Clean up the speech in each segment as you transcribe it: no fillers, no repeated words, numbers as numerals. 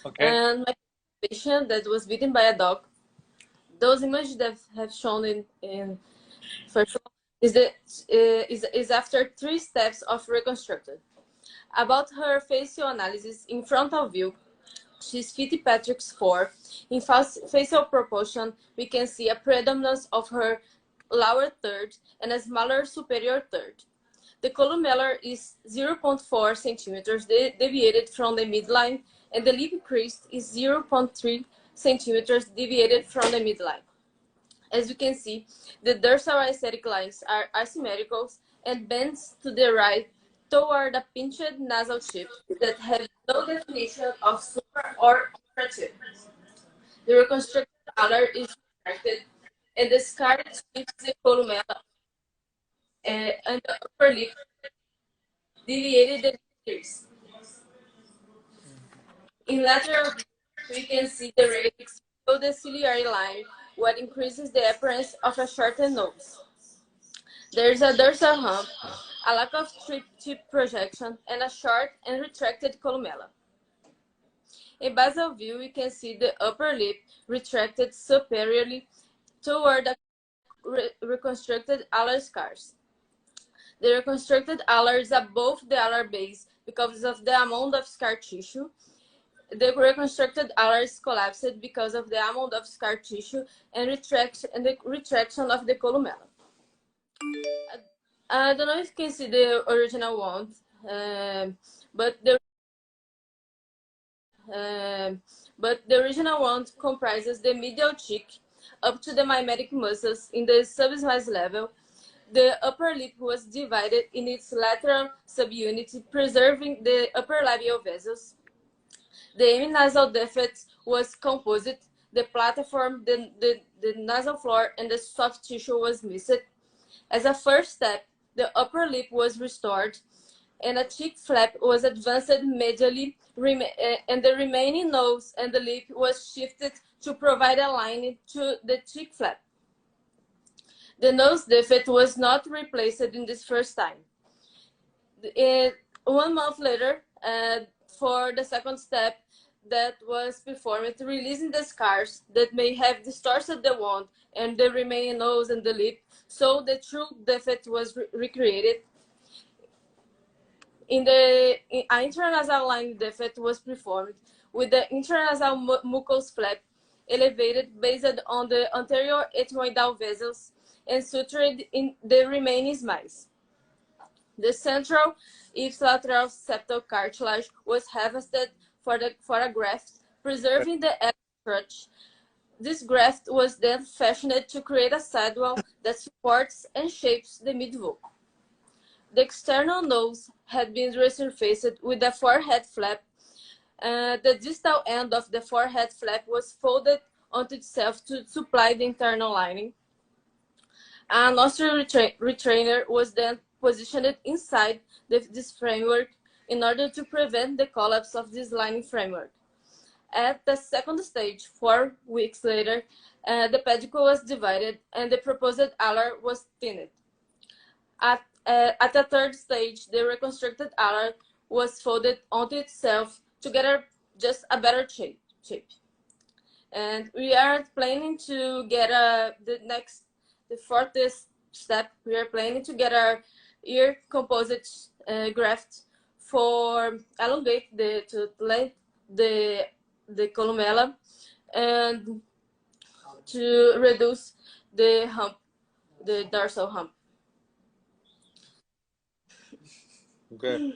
Okay. And my patient that was bitten by a dog. Those images that have shown in first of all, is after 3 steps of reconstructed. About her facial analysis in frontal view, she's Fitzpatrick's 4. In facial proportion, we can see a predominance of her lower third and a smaller superior third. The columellar is 0.4 centimeters deviated from the midline, and the lip crease is 0.3 centimeters deviated from the midline. As you can see, the dorsal aesthetic lines are asymmetrical and bends to the right toward a pinched nasal tip that has no definition of super or operative. The reconstructed alar is retracted, and the scar sweeps the columella and the upper lip deviated the crease. In lateral view, we can see the rays below the ciliary line, what increases the appearance of a shortened nose. There is a dorsal hump, a lack of tip projection, and a short and retracted columella. In basal view, we can see the upper lip retracted superiorly toward the reconstructed alar scars. The reconstructed alar is above the alar base because of the amount of scar tissue. The reconstructed alar is collapsed because of the amount of scar tissue and the retraction of the columella. I don't know if you can see the original one, but the original one comprises the medial cheek up to the mimetic muscles in the subsmile level. The upper lip was divided in its lateral subunit, preserving the upper labial vessels. The heminasal defect was composite. The platform, the nasal floor, and the soft tissue was missed. As a first step, the upper lip was restored, and a cheek flap was advanced medially, and the remaining nose and the lip was shifted to provide a line to the cheek flap. The nose defect was not replaced in this first time. 1 month later, for the second step that was performed, releasing the scars that may have distorted the wound and the remaining nose and the lip, so the true defect was recreated. An intranasal line defect was performed with the intranasal mucous flap elevated based on the anterior ethmoidal vessels and sutured in the remaining smiles. The central ipsilateral septal cartilage was harvested for a graft, preserving the crutch. This graft was then fashioned to create a sidewall that supports and shapes the midvocal. The external nose had been resurfaced with the forehead flap. The distal end of the forehead flap was folded onto itself to supply the internal lining. A nostril retrainer was then positioned inside this framework in order to prevent the collapse of this lining framework. At the second stage, 4 weeks later, the pedicle was divided and the proposed alar was thinned. At the third stage, the reconstructed alar was folded onto itself to get just a better shape. And we are planning to get the fourth step. We are planning to get our ear composite graft for elongate to length the columella and to reduce the hump, the dorsal hump. Okay.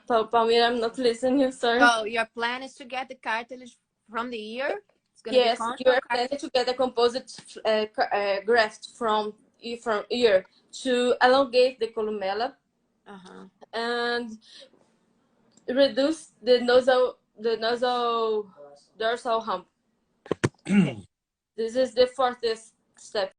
Palmira, I'm not listening, sorry. So your plan is to get the cartilage from the ear? It's gonna Yes, you are planning to get a composite graft from ear to elongate the columella and reduce the nasal dorsal hump. This is the fourth step.